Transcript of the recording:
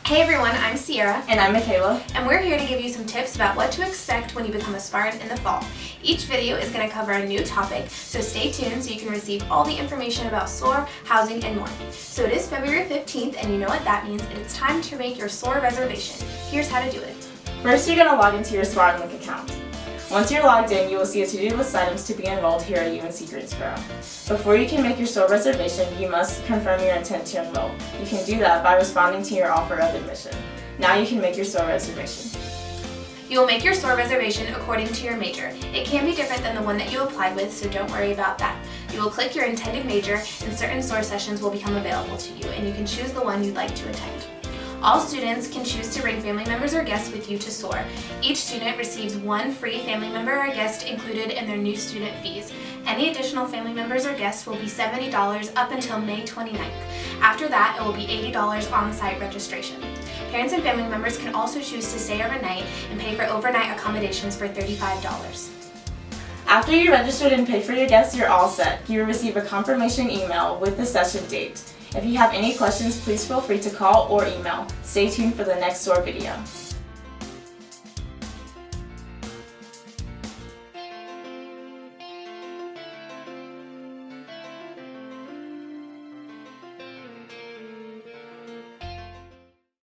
Hey everyone, I'm Sierra. And I'm Michaela. And we're here to give you some tips about what to expect when you become a Spartan in the fall. Each video is going to cover a new topic, so stay tuned so you can receive all the information about SOAR, housing, and more. So it is February 15th, and you know what that means. It's time to make your SOAR reservation. Here's how to do it. First, you're going to log into your Spartan Link account. Once you're logged in, you will see a to-do list items to be enrolled here at UNC Greensboro. Before you can make your SOAR reservation, you must confirm your intent to enroll. You can do that by responding to your offer of admission. Now you can make your SOAR reservation. You will make your SOAR reservation according to your major. It can be different than the one that you applied with, so don't worry about that. You will click your intended major and certain SOAR sessions will become available to you, and you can choose the one you'd like to attend. All students can choose to bring family members or guests with you to SOAR. Each student receives one free family member or guest included in their new student fees. Any additional family members or guests will be $70 up until May 29th. After that, it will be $80 on-site registration. Parents and family members can also choose to stay overnight and pay for overnight accommodations for $35. After you registered and paid for your guests, you're all set. You will receive a confirmation email with the session date. If you have any questions, please feel free to call or email. Stay tuned for the next SOAR video.